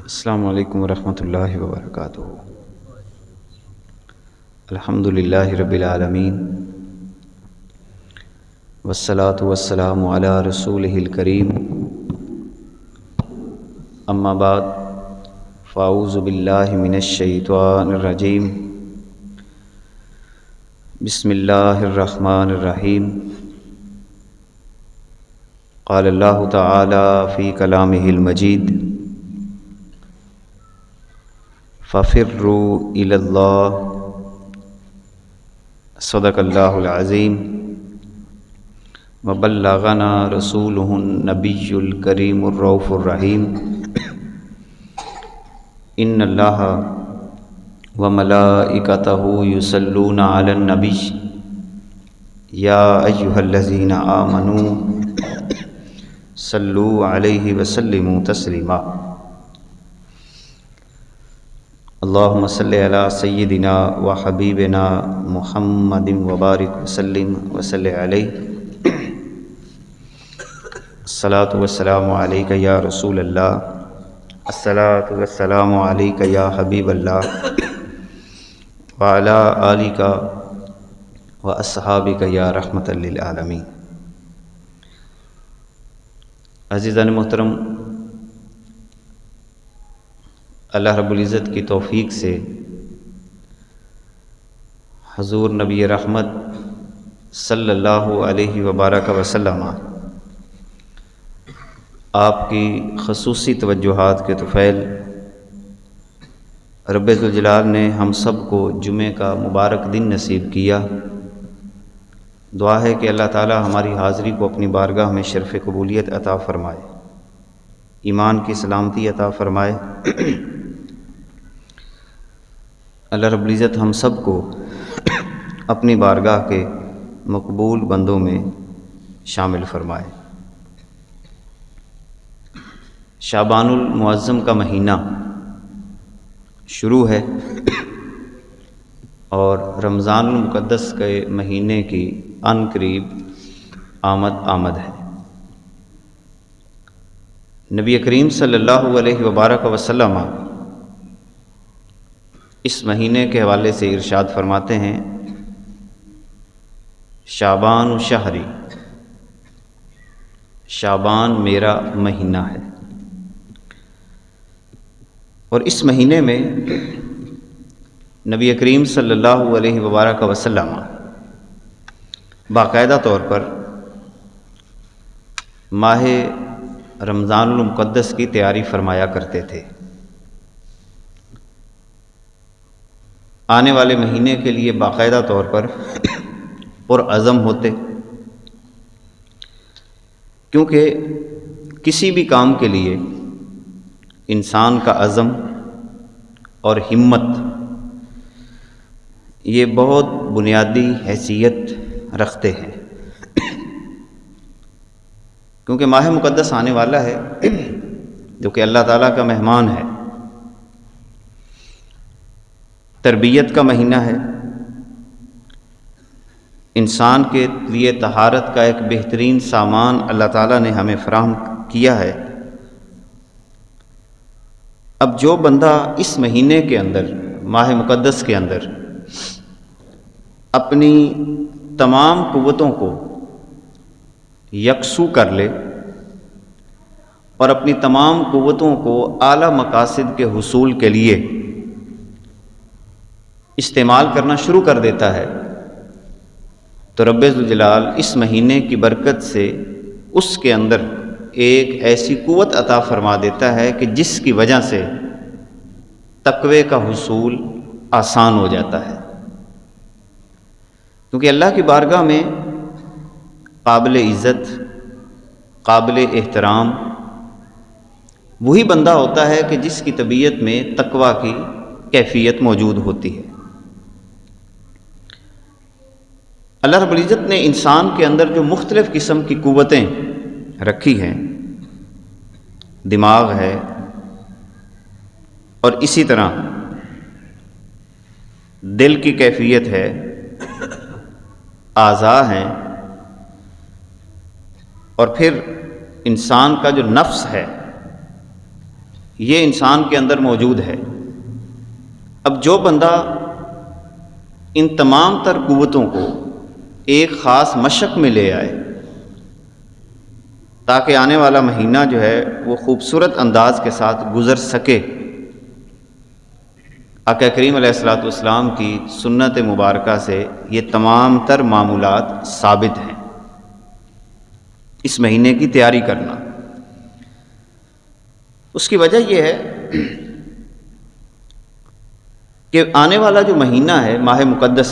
السلام علیکم ورحمۃ اللہ وبرکاتہ۔ الحمد للہ رب العالمین والصلاة والسلام علی رسولہ الکریم، اما بعد فاعوذ باللہ من الشیطان الرجیم، بسم اللہ الرحمن الرحیم۔ قال اللہ تعالی فی کلامہ المجید، فَفِرُّوا إِلَى اللَّهِ صدق اللہ العظیم وبلغنا رسولہ النبی الکریم الرؤوف الرحیم۔ ان اللہ وملائکتہ یصلون علی النبی یا ایہا الذین آمنوا صلوا علیہ وسلموا تسلیما۔ اللہم صلی علی سیدنا و حبیبنا محمد وبارک وسلم وصلی علیہ۔ الصلاۃ والسلام علیک یا رسول اللہ، الصلاۃ والسلام علیک یا حبیب اللہ، وعلی آلک و اصحابک یا رحمۃ للعالمین۔ عزیزان محترم، اللہ رب العزت کی توفیق سے حضور نبی رحمت صلی اللہ علیہ وبارک وسلم آپ کی خصوصی توجہات کے طفیل رب ذوالجلال نے ہم سب کو جمعہ کا مبارک دن نصیب کیا۔ دعا ہے کہ اللہ تعالی ہماری حاضری کو اپنی بارگاہ میں شرف قبولیت عطا فرمائے، ایمان کی سلامتی عطا فرمائے۔ اللہ رب العزت ہم سب کو اپنی بارگاہ کے مقبول بندوں میں شامل فرمائے۔ شعبان المعظم کا مہینہ شروع ہے اور رمضان المقدس کے مہینے کی عن قریب آمد ہے۔ نبی کریم صلی اللہ علیہ وبارک وسلم اس مہینے کے حوالے سے ارشاد فرماتے ہیں، شعبان شہری، شعبان میرا مہینہ ہے۔ اور اس مہینے میں نبی کریم صلی اللہ علیہ وبارک وسلم باقاعدہ طور پر ماہ رمضان المقدس کی تیاری فرمایا کرتے تھے۔ آنے والے مہینے کے لیے باقاعدہ طور پر پرعزم ہوتے، کیونکہ کسی بھی کام کے لیے انسان کا عزم اور ہمت یہ بہت بنیادی حیثیت رکھتے ہیں، کیونکہ ماہ مقدس آنے والا ہے جو کہ اللہ تعالیٰ کا مہمان ہے، تربیت کا مہینہ ہے، انسان کے لیے طہارت کا ایک بہترین سامان اللہ تعالیٰ نے ہمیں فراہم کیا ہے۔ اب جو بندہ اس مہینے کے اندر، ماہ مقدس کے اندر اپنی تمام قوتوں کو یکسو کر لے اور اپنی تمام قوتوں کو اعلیٰ مقاصد کے حصول کے لیے استعمال کرنا شروع کر دیتا ہے، تو رب ذوالجلال اس مہینے کی برکت سے اس کے اندر ایک ایسی قوت عطا فرما دیتا ہے کہ جس کی وجہ سے تقوی کا حصول آسان ہو جاتا ہے۔ کیونکہ اللہ کی بارگاہ میں قابل عزت، قابل احترام وہی بندہ ہوتا ہے کہ جس کی طبیعت میں تقوی کی کیفیت موجود ہوتی ہے۔ اللہ رب العزت نے انسان کے اندر جو مختلف قسم کی قوتیں رکھی ہیں، دماغ ہے اور اسی طرح دل کی کیفیت ہے، اعضاء ہیں، اور پھر انسان کا جو نفس ہے یہ انسان کے اندر موجود ہے۔ اب جو بندہ ان تمام تر قوتوں کو ایک خاص مشق میں لے آئے تاکہ آنے والا مہینہ جو ہے وہ خوبصورت انداز کے ساتھ گزر سکے، آقا کریم علیہ الصلوۃ والسلام کی سنت مبارکہ سے یہ تمام تر معمولات ثابت ہیں۔ اس مہینے کی تیاری کرنا، اس کی وجہ یہ ہے کہ آنے والا جو مہینہ ہے ماہ مقدس،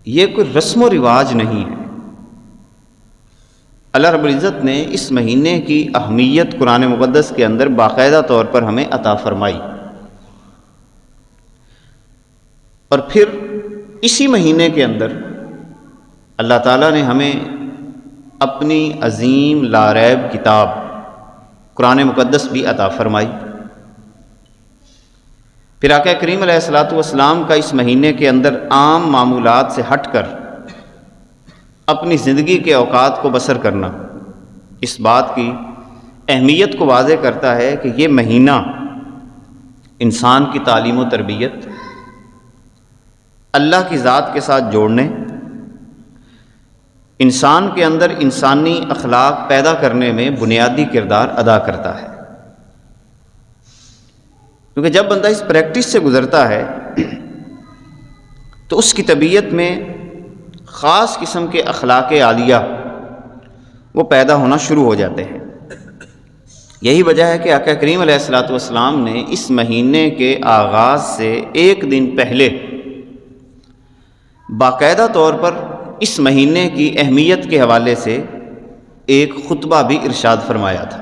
یہ کوئی رسم و رواج نہیں ہے۔ اللہ رب العزت نے اس مہینے کی اہمیت قرآن مقدس کے اندر باقاعدہ طور پر ہمیں عطا فرمائی، اور پھر اسی مہینے کے اندر اللہ تعالیٰ نے ہمیں اپنی عظیم لا ریب کتاب قرآن مقدس بھی عطا فرمائی۔ پھر آقا کریم علیہ الصلوۃ والسلام کا اس مہینے کے اندر عام معمولات سے ہٹ کر اپنی زندگی کے اوقات کو بسر کرنا اس بات کی اہمیت کو واضح کرتا ہے کہ یہ مہینہ انسان کی تعلیم و تربیت، اللہ کی ذات کے ساتھ جوڑنے، انسان کے اندر انسانی اخلاق پیدا کرنے میں بنیادی کردار ادا کرتا ہے۔ کیونکہ جب بندہ اس پریکٹس سے گزرتا ہے تو اس کی طبیعت میں خاص قسم کے اخلاق عالیہ وہ پیدا ہونا شروع ہو جاتے ہیں۔ یہی وجہ ہے کہ آقا کریم علیہ الصلوۃ والسلام نے اس مہینے کے آغاز سے ایک دن پہلے باقاعدہ طور پر اس مہینے کی اہمیت کے حوالے سے ایک خطبہ بھی ارشاد فرمایا تھا۔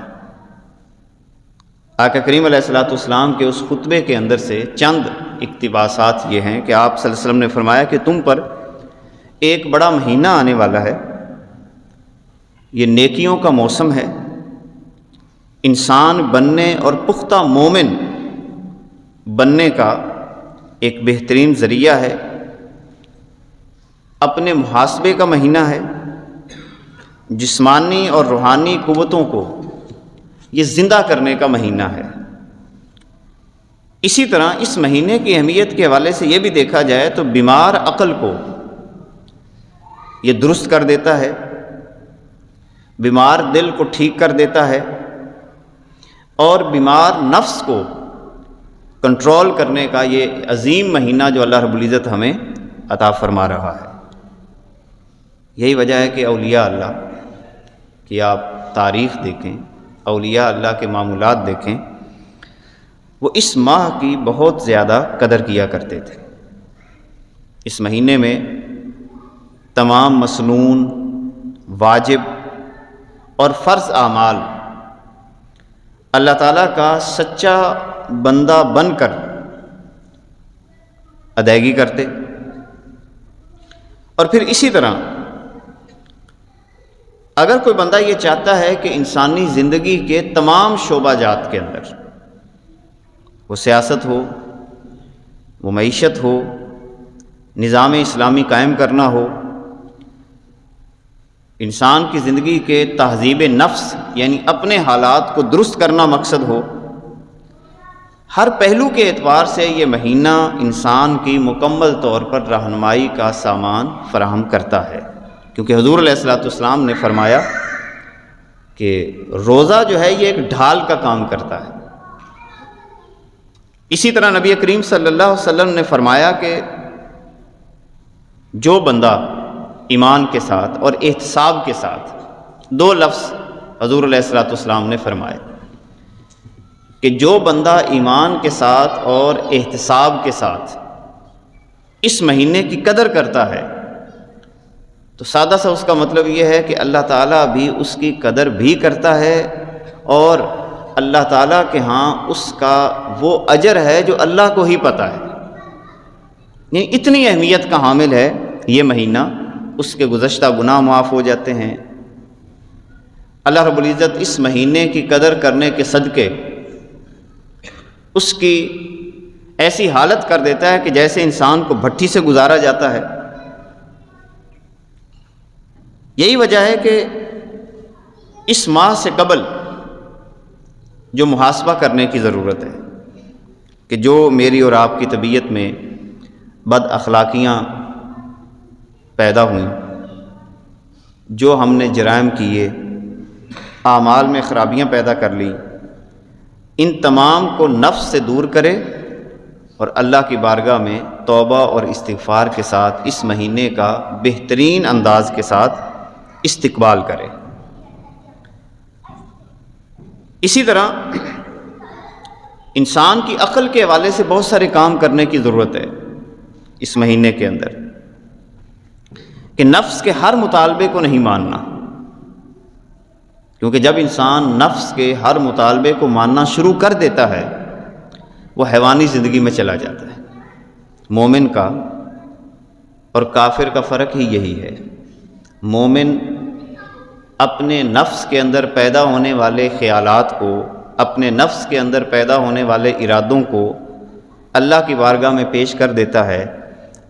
آقا کریم علیہ الصلوۃ والسلام کے اس خطبے کے اندر سے چند اقتباسات یہ ہیں کہ آپ صلی اللہ علیہ وسلم نے فرمایا کہ تم پر ایک بڑا مہینہ آنے والا ہے، یہ نیکیوں کا موسم ہے، انسان بننے اور پختہ مومن بننے کا ایک بہترین ذریعہ ہے، اپنے محاسبے کا مہینہ ہے، جسمانی اور روحانی قوتوں کو یہ زندہ کرنے کا مہینہ ہے۔ اسی طرح اس مہینے کی اہمیت کے حوالے سے یہ بھی دیکھا جائے تو بیمار عقل کو یہ درست کر دیتا ہے، بیمار دل کو ٹھیک کر دیتا ہے، اور بیمار نفس کو کنٹرول کرنے کا یہ عظیم مہینہ جو اللہ رب العزت ہمیں عطا فرما رہا ہے۔ یہی وجہ ہے کہ اولیاء اللہ کی آپ تاریخ دیکھیں، اولیاء اللہ کے معمولات دیکھیں، وہ اس ماہ کی بہت زیادہ قدر کیا کرتے تھے۔ اس مہینے میں تمام مسنون، واجب اور فرض اعمال اللہ تعالیٰ کا سچا بندہ بن کر ادائیگی کرتے، اور پھر اسی طرح اگر کوئی بندہ یہ چاہتا ہے کہ انسانی زندگی کے تمام شعبہ جات کے اندر، وہ سیاست ہو، وہ معیشت ہو، نظام اسلامی قائم کرنا ہو، انسان کی زندگی کے تہذیب نفس یعنی اپنے حالات کو درست کرنا مقصد ہو، ہر پہلو کے اعتبار سے یہ مہینہ انسان کی مکمل طور پر رہنمائی کا سامان فراہم کرتا ہے۔ کیونکہ حضور علیہ الصلوۃ والسلام نے فرمایا کہ روزہ جو ہے یہ ایک ڈھال کا کام کرتا ہے۔ اسی طرح نبی کریم صلی اللہ علیہ وسلم نے فرمایا کہ جو بندہ ایمان کے ساتھ اور احتساب کے ساتھ، دو لفظ حضور علیہ الصلوۃ والسلام نے فرمائے کہ جو بندہ ایمان کے ساتھ اور احتساب کے ساتھ اس مہینے کی قدر کرتا ہے، تو سادہ سا اس کا مطلب یہ ہے کہ اللہ تعالیٰ بھی اس کی قدر بھی کرتا ہے، اور اللہ تعالیٰ کے ہاں اس کا وہ اجر ہے جو اللہ کو ہی پتہ ہے۔ یعنی اتنی اہمیت کا حامل ہے یہ مہینہ، اس کے گزشتہ گناہ معاف ہو جاتے ہیں۔ اللہ رب العزت اس مہینے کی قدر کرنے کے صدقے اس کی ایسی حالت کر دیتا ہے کہ جیسے انسان کو بھٹی سے گزارا جاتا ہے۔ یہی وجہ ہے کہ اس ماہ سے قبل جو محاسبہ کرنے کی ضرورت ہے کہ جو میری اور آپ کی طبیعت میں بد اخلاقیاں پیدا ہوئیں، جو ہم نے جرائم کیے، اعمال میں خرابیاں پیدا کر لی، ان تمام کو نفس سے دور کرے اور اللہ کی بارگاہ میں توبہ اور استغفار کے ساتھ اس مہینے کا بہترین انداز کے ساتھ استقبال کرے۔ اسی طرح انسان کی عقل کے حوالے سے بہت سارے کام کرنے کی ضرورت ہے اس مہینے کے اندر، کہ نفس کے ہر مطالبے کو نہیں ماننا، کیونکہ جب انسان نفس کے ہر مطالبے کو ماننا شروع کر دیتا ہے وہ حیوانی زندگی میں چلا جاتا ہے۔ مومن کا اور کافر کا فرق ہی یہی ہے۔ مومن اپنے نفس کے اندر پیدا ہونے والے خیالات کو، اپنے نفس کے اندر پیدا ہونے والے ارادوں کو اللہ کی بارگاہ میں پیش کر دیتا ہے۔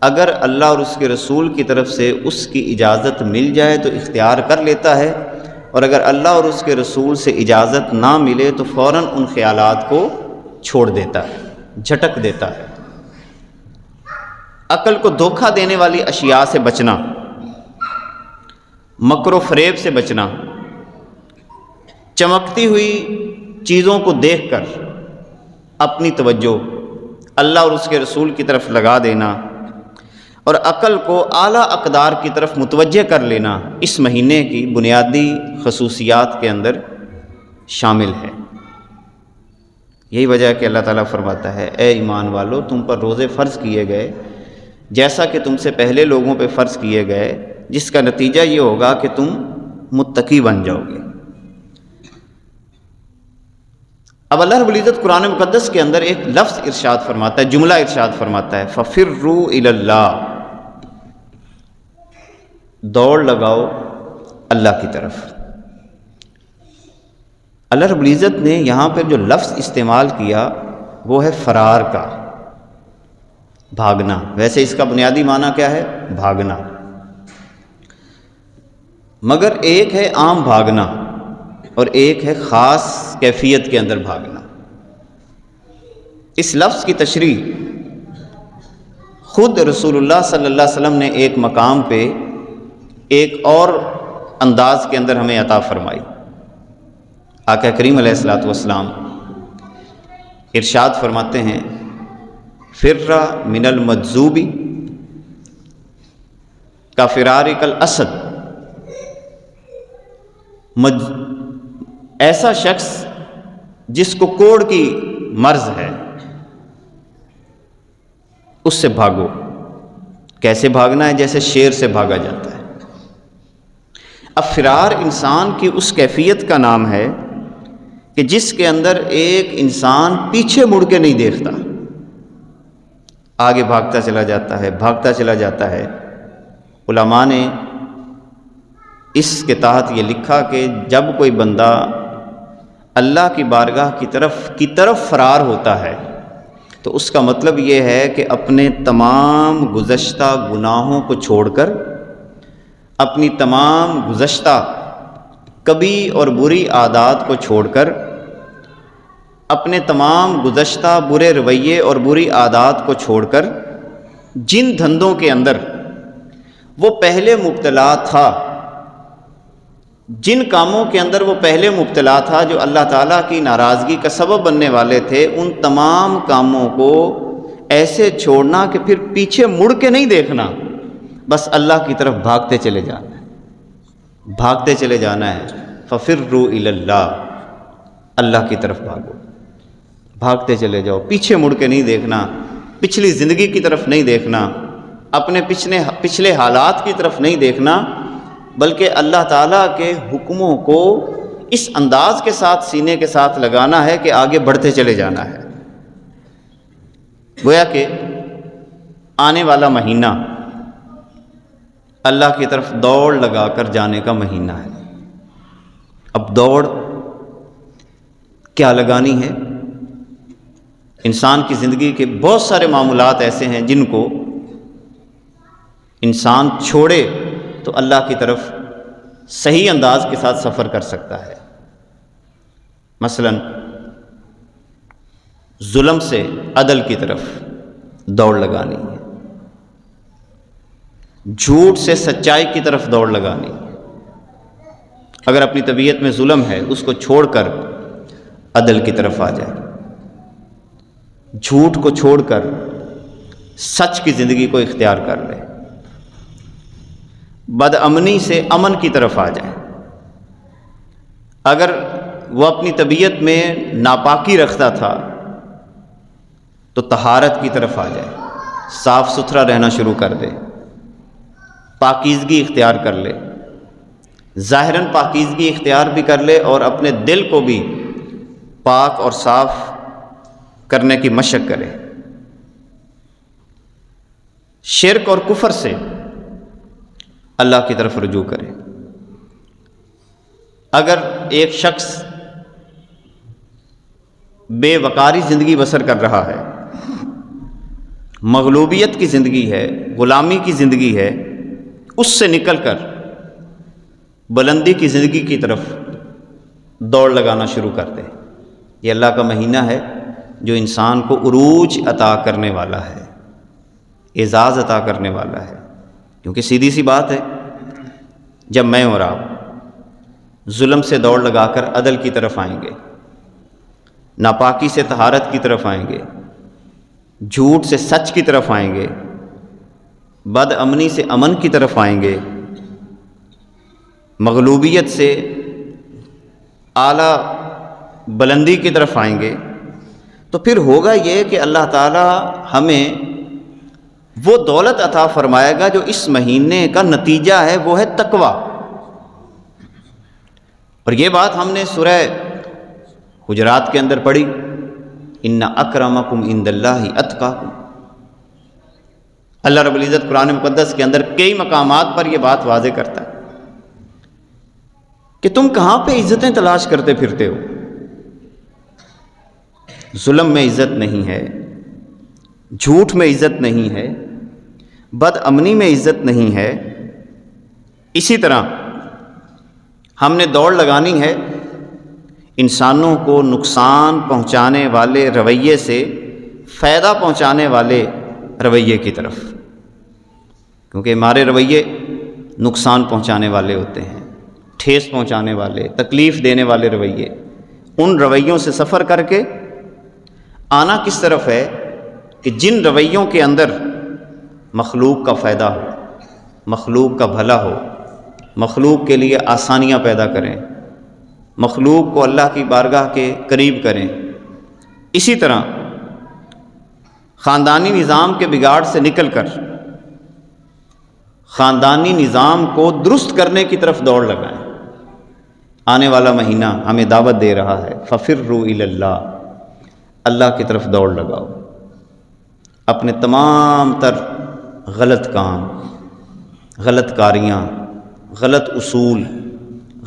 اگر اللہ اور اس کے رسول کی طرف سے اس کی اجازت مل جائے تو اختیار کر لیتا ہے، اور اگر اللہ اور اس کے رسول سے اجازت نہ ملے تو فوراً ان خیالات کو چھوڑ دیتا ہے، جھٹک دیتا ہے۔ عقل کو دھوکہ دینے والی اشیاء سے بچنا، مکر و فریب سے بچنا، چمکتی ہوئی چیزوں کو دیکھ کر اپنی توجہ اللہ اور اس کے رسول کی طرف لگا دینا، اور عقل کو اعلیٰ اقدار کی طرف متوجہ کر لینا اس مہینے کی بنیادی خصوصیات کے اندر شامل ہے۔ یہی وجہ ہے کہ اللہ تعالیٰ فرماتا ہے، اے ایمان والو، تم پر روزے فرض کیے گئے جیسا کہ تم سے پہلے لوگوں پہ فرض کیے گئے، جس کا نتیجہ یہ ہوگا کہ تم متقی بن جاؤ گے۔ اب اللہ رب العزت قرآن مقدس کے اندر ایک لفظ ارشاد فرماتا ہے، جملہ ارشاد فرماتا ہے، فَفِرُّوا إِلَى اللَّهِ، دوڑ لگاؤ اللہ کی طرف۔ اللہ رب العزت نے یہاں پر جو لفظ استعمال کیا وہ ہے فرار کا، بھاگنا۔ ویسے اس کا بنیادی معنی کیا ہے؟ بھاگنا، مگر ایک ہے عام بھاگنا اور ایک ہے خاص کیفیت کے اندر بھاگنا۔ اس لفظ کی تشریح خود رسول اللہ صلی اللہ علیہ وسلم نے ایک مقام پہ ایک اور انداز کے اندر ہمیں عطا فرمائی۔ آقا کریم علیہ الصلوۃ والسلام ارشاد فرماتے ہیں، فر من المجذوب کا فرارک الاسد، ایسا شخص جس کو کوڑ کی مرض ہے اس سے بھاگو۔ کیسے بھاگنا ہے؟ جیسے شیر سے بھاگا جاتا ہے۔ اب فرار انسان کی اس کیفیت کا نام ہے کہ جس کے اندر ایک انسان پیچھے مڑ کے نہیں دیکھتا، آگے بھاگتا چلا جاتا ہے، بھاگتا چلا جاتا ہے۔ علماء نے اس کے تحت یہ لکھا کہ جب کوئی بندہ اللہ کی بارگاہ کی طرف فرار ہوتا ہے تو اس کا مطلب یہ ہے کہ اپنے تمام گزشتہ گناہوں کو چھوڑ کر، اپنی تمام گزشتہ کبھی اور بری عادات کو چھوڑ کر، اپنے تمام گزشتہ برے رویے اور بری عادات کو چھوڑ کر، جن دھندوں کے اندر وہ پہلے مبتلا تھا، جن کاموں کے اندر وہ پہلے مبتلا تھا جو اللہ تعالیٰ کی ناراضگی کا سبب بننے والے تھے، ان تمام کاموں کو ایسے چھوڑنا کہ پھر پیچھے مڑ کے نہیں دیکھنا، بس اللہ کی طرف بھاگتے چلے جانا ہے، بھاگتے چلے جانا ہے۔ فَفِرُّوا إِلَى اللَّهِ، اللہ کی طرف بھاگو، بھاگتے چلے جاؤ، پیچھے مڑ کے نہیں دیکھنا، پچھلی زندگی کی طرف نہیں دیکھنا، اپنے پچھلے حالات کی طرف نہیں دیکھنا، بلکہ اللہ تعالیٰ کے حکموں کو اس انداز کے ساتھ سینے کے ساتھ لگانا ہے کہ آگے بڑھتے چلے جانا ہے۔ گویا کہ آنے والا مہینہ اللہ کی طرف دوڑ لگا کر جانے کا مہینہ ہے۔ اب دوڑ کیا لگانی ہے؟ انسان کی زندگی کے بہت سارے معاملات ایسے ہیں جن کو انسان چھوڑے تو اللہ کی طرف صحیح انداز کے ساتھ سفر کر سکتا ہے۔ مثلا ظلم سے عدل کی طرف دوڑ لگانی ہے، جھوٹ سے سچائی کی طرف دوڑ لگانی ہے۔ اگر اپنی طبیعت میں ظلم ہے اس کو چھوڑ کر عدل کی طرف آ جائے، جھوٹ کو چھوڑ کر سچ کی زندگی کو اختیار کر لے، بد امنی سے امن کی طرف آ جائے۔ اگر وہ اپنی طبیعت میں ناپاکی رکھتا تھا تو طہارت کی طرف آ جائے، صاف ستھرا رہنا شروع کر دے، پاکیزگی اختیار کر لے، ظاہراً پاکیزگی اختیار بھی کر لے اور اپنے دل کو بھی پاک اور صاف کرنے کی مشق کرے، شرک اور کفر سے اللہ کی طرف رجوع کرے۔ اگر ایک شخص بے وقاری زندگی بسر کر رہا ہے، مغلوبیت کی زندگی ہے، غلامی کی زندگی ہے، اس سے نکل کر بلندی کی زندگی کی طرف دوڑ لگانا شروع کر دے۔ یہ اللہ کا مہینہ ہے جو انسان کو عروج عطا کرنے والا ہے، اعزاز عطا کرنے والا ہے۔ کیونکہ سیدھی سی بات ہے، جب میں اور آپ ظلم سے دوڑ لگا کر عدل کی طرف آئیں گے، ناپاکی سے طہارت کی طرف آئیں گے، جھوٹ سے سچ کی طرف آئیں گے، بد امنی سے امن کی طرف آئیں گے، مغلوبیت سے اعلیٰ بلندی کی طرف آئیں گے، تو پھر ہوگا یہ کہ اللہ تعالی ہمیں وہ دولت عطا فرمائے گا جو اس مہینے کا نتیجہ ہے، وہ ہے تقویٰ۔ اور یہ بات ہم نے سورہ حجرات کے اندر پڑھی، ان اکرمکم عند اللہ اتقاکم۔ اللہ رب العزت قرآن مقدس کے اندر کئی مقامات پر یہ بات واضح کرتا ہے کہ تم کہاں پہ عزتیں تلاش کرتے پھرتے ہو؟ ظلم میں عزت نہیں ہے، جھوٹ میں عزت نہیں ہے، بد امنی میں عزت نہیں ہے۔ اسی طرح ہم نے دوڑ لگانی ہے انسانوں کو نقصان پہنچانے والے رویے سے فائدہ پہنچانے والے رویے کی طرف، کیونکہ ہمارے رویے نقصان پہنچانے والے ہوتے ہیں، ٹھیس پہنچانے والے، تکلیف دینے والے رویے۔ ان رویوں سے سفر کر کے آنا کس طرف ہے کہ جن رویوں کے اندر مخلوق کا فائدہ ہو، مخلوق کا بھلا ہو، مخلوق کے لیے آسانیاں پیدا کریں، مخلوق کو اللہ کی بارگاہ کے قریب کریں۔ اسی طرح خاندانی نظام کے بگاڑ سے نکل کر خاندانی نظام کو درست کرنے کی طرف دوڑ لگائیں۔ آنے والا مہینہ ہمیں دعوت دے رہا ہے، ففروا الی اللہ، اللہ کی طرف دوڑ لگاؤ۔ اپنے تمام تر غلط کام، غلط کاریاں، غلط اصول،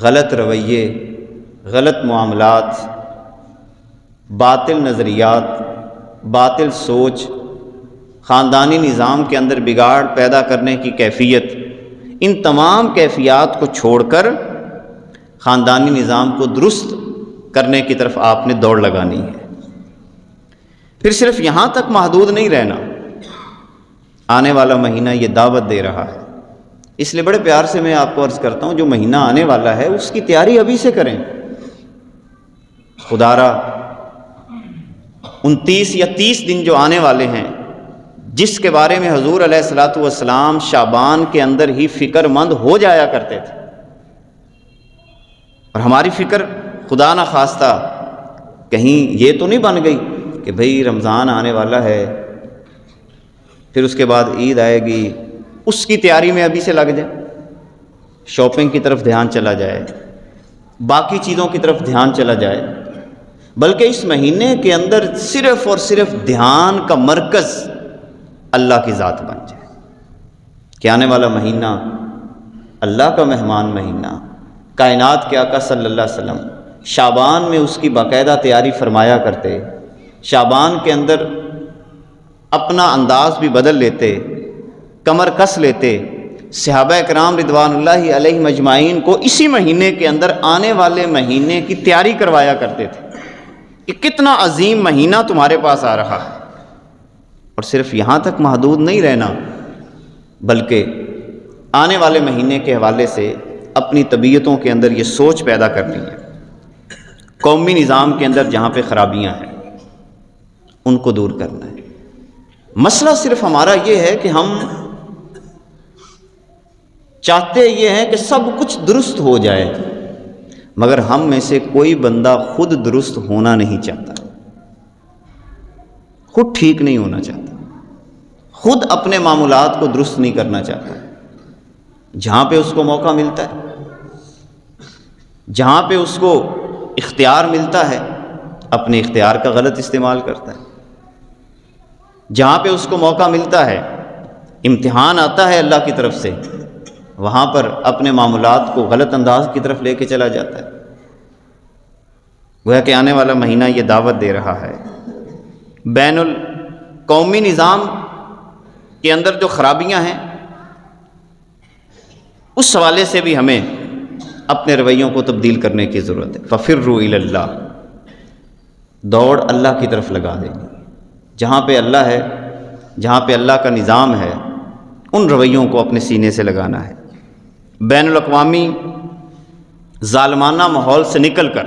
غلط رویے، غلط معاملات، باطل نظریات، باطل سوچ، خاندانی نظام کے اندر بگاڑ پیدا کرنے کی کیفیت، ان تمام کیفیات کو چھوڑ کر خاندانی نظام کو درست کرنے کی طرف آپ نے دوڑ لگانی ہے۔ پھر صرف یہاں تک محدود نہیں رہنا، آنے والا مہینہ یہ دعوت دے رہا ہے۔ اس لیے بڑے پیار سے میں آپ کو عرض کرتا ہوں، جو مہینہ آنے والا ہے اس کی تیاری ابھی سے کریں۔ خدا را 29 یا 30 دن جو آنے والے ہیں، جس کے بارے میں حضور علیہ الصلوۃ والسلام شعبان کے اندر ہی فکر مند ہو جایا کرتے تھے، اور ہماری فکر خدا نہ خواستہ کہیں یہ تو نہیں بن گئی کہ بھئی رمضان آنے والا ہے، پھر اس کے بعد عید آئے گی، اس کی تیاری میں ابھی سے لگ جائے، شاپنگ کی طرف دھیان چلا جائے، باقی چیزوں کی طرف دھیان چلا جائے، بلکہ اس مہینے کے اندر صرف اور صرف دھیان کا مرکز اللہ کی ذات بن جائے کہ آنے والا مہینہ اللہ کا مہمان مہینہ، کائنات کے آقا صلی اللہ علیہ وسلم شعبان میں اس کی باقاعدہ تیاری فرمایا کرتے، شعبان کے اندر اپنا انداز بھی بدل لیتے، کمر کس لیتے، صحابہ کرام رضوان اللہ علیہم اجمعین کو اسی مہینے کے اندر آنے والے مہینے کی تیاری کروایا کرتے تھے کہ کتنا عظیم مہینہ تمہارے پاس آ رہا ہے، اور صرف یہاں تک محدود نہیں رہنا، بلکہ آنے والے مہینے کے حوالے سے اپنی طبیعتوں کے اندر یہ سوچ پیدا کرنی ہے، قومی نظام کے اندر جہاں پہ خرابیاں ہیں ان کو دور کرنا ہے۔ مسئلہ صرف ہمارا یہ ہے کہ ہم چاہتے یہ ہیں کہ سب کچھ درست ہو جائے، مگر ہم میں سے کوئی بندہ خود درست ہونا نہیں چاہتا، خود ٹھیک نہیں ہونا چاہتا، خود اپنے معاملات کو درست نہیں کرنا چاہتا۔ جہاں پہ اس کو موقع ملتا ہے، جہاں پہ اس کو اختیار ملتا ہے، اپنے اختیار کا غلط استعمال کرتا ہے۔ جہاں پہ اس کو موقع ملتا ہے، امتحان آتا ہے اللہ کی طرف سے، وہاں پر اپنے معاملات کو غلط انداز کی طرف لے کے چلا جاتا ہے۔ گویا کہ آنے والا مہینہ یہ دعوت دے رہا ہے، بین القومی نظام کے اندر جو خرابیاں ہیں اس حوالے سے بھی ہمیں اپنے رویوں کو تبدیل کرنے کی ضرورت ہے۔ فَفِرُّوا إِلَى اللَّهِ، دوڑ اللہ کی طرف لگا دیں گے۔ جہاں پہ اللہ ہے، جہاں پہ اللہ کا نظام ہے، ان رویوں کو اپنے سینے سے لگانا ہے۔ بین الاقوامی ظالمانہ ماحول سے نکل کر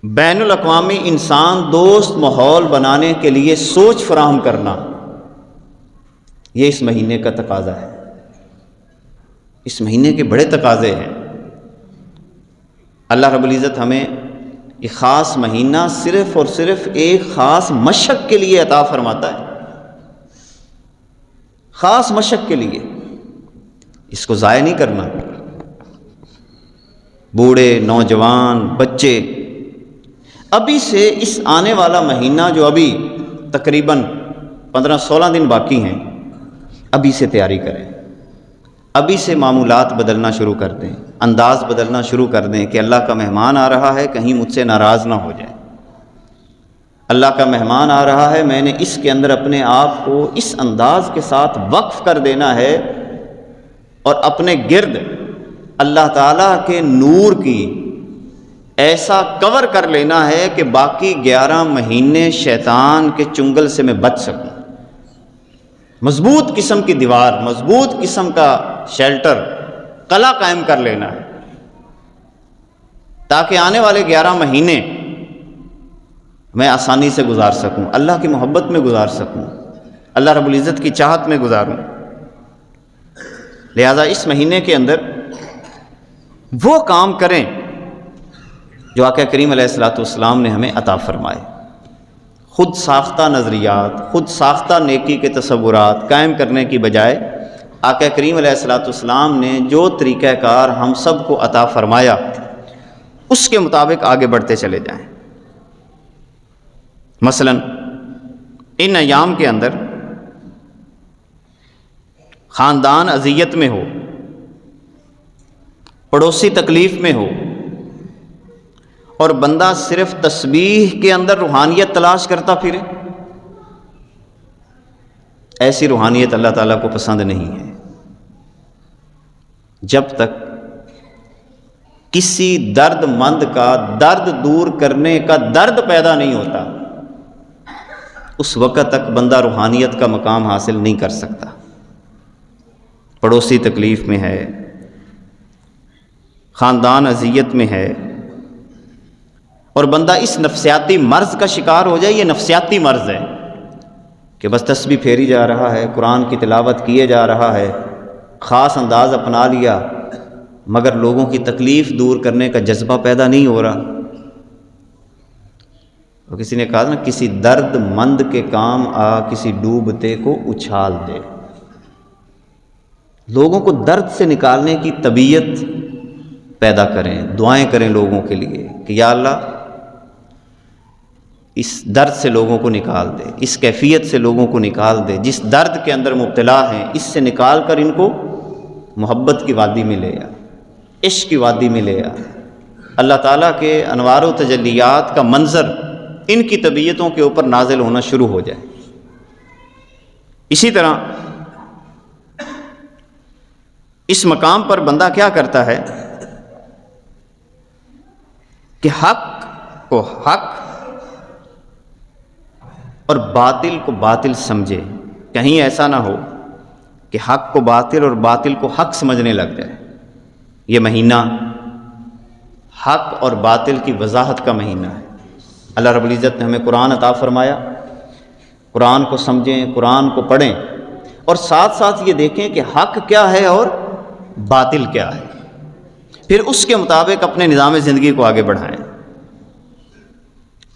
بین الاقوامی انسان دوست ماحول بنانے کے لیے سوچ فراہم کرنا، یہ اس مہینے کا تقاضا ہے۔ اس مہینے کے بڑے تقاضے ہیں۔ اللہ رب العزت ہمیں یہ خاص مہینہ صرف اور صرف ایک خاص مشق کے لیے عطا فرماتا ہے، خاص مشق کے لیے۔ اس کو ضائع نہیں کرنا۔ بوڑھے، نوجوان، بچے ابھی سے اس آنے والا مہینہ جو ابھی تقریباً 15-16 دن باقی ہیں، ابھی سے تیاری کریں، ابھی سے معمولات بدلنا شروع کر دیں، انداز بدلنا شروع کر دیں کہ اللہ کا مہمان آ رہا ہے، کہیں مجھ سے ناراض نہ ہو جائے۔ اللہ کا مہمان آ رہا ہے، میں نے اس کے اندر اپنے آپ کو اس انداز کے ساتھ وقف کر دینا ہے اور اپنے گرد اللہ تعالیٰ کے نور کی ایسا کور کر لینا ہے کہ باقی 11 مہینے شیطان کے چنگل سے میں بچ سکوں۔ مضبوط قسم کی دیوار، مضبوط قسم کا شیلٹر، قلعہ قائم کر لینا ہے، تاکہ آنے والے 11 مہینے میں آسانی سے گزار سکوں، اللہ کی محبت میں گزار سکوں، اللہ رب العزت کی چاہت میں گزاروں۔ لہذا اس مہینے کے اندر وہ کام کریں جو آقا کریم علیہ الصلوۃ والسلام نے ہمیں عطا فرمائے۔ خود ساختہ نظریات، خود ساختہ نیکی کے تصورات قائم کرنے کی بجائے آقا کریم علیہ الصلوۃ والسلام نے جو طریقہ کار ہم سب کو عطا فرمایا اس کے مطابق آگے بڑھتے چلے جائیں۔ مثلا ان ایام کے اندر خاندان اذیت میں ہو، پڑوسی تکلیف میں ہو، اور بندہ صرف تسبیح کے اندر روحانیت تلاش کرتا پھرے، ایسی روحانیت اللہ تعالیٰ کو پسند نہیں ہے۔ جب تک کسی درد مند کا درد دور کرنے کا درد پیدا نہیں ہوتا، اس وقت تک بندہ روحانیت کا مقام حاصل نہیں کر سکتا۔ پڑوسی تکلیف میں ہے، خاندان اذیت میں ہے، اور بندہ اس نفسیاتی مرض کا شکار ہو جائے۔ یہ نفسیاتی مرض ہے کہ بس تسبیح پھیری جا رہا ہے، قرآن کی تلاوت کیے جا رہا ہے، خاص انداز اپنا لیا، مگر لوگوں کی تکلیف دور کرنے کا جذبہ پیدا نہیں ہو رہا۔ تو کسی نے کہا نا، کسی درد مند کے کام آ، کسی ڈوبتے کو اچھال دے۔ لوگوں کو درد سے نکالنے کی طبیعت پیدا کریں، دعائیں کریں لوگوں کے لیے کہ یا اللہ اس درد سے لوگوں کو نکال دے، اس کیفیت سے لوگوں کو نکال دے، جس درد کے اندر مبتلا ہیں اس سے نکال کر ان کو محبت کی وادی میں لے آ، عشق کی وادی میں لے آ۔ اللہ تعالیٰ کے انوار و تجلیات کا منظر ان کی طبیعتوں کے اوپر نازل ہونا شروع ہو جائے۔ اسی طرح اس مقام پر بندہ کیا کرتا ہے کہ حق کو حق اور باطل کو باطل سمجھے. کہیں ایسا نہ ہو کہ حق کو باطل اور باطل کو حق سمجھنے لگ جائے. یہ مہینہ حق اور باطل کی وضاحت کا مہینہ ہے. اللہ رب العزت نے ہمیں قرآن عطا فرمایا. قرآن کو سمجھیں، قرآن کو پڑھیں، اور ساتھ ساتھ یہ دیکھیں کہ حق کیا ہے اور باطل کیا ہے، پھر اس کے مطابق اپنے نظام زندگی کو آگے بڑھائیں.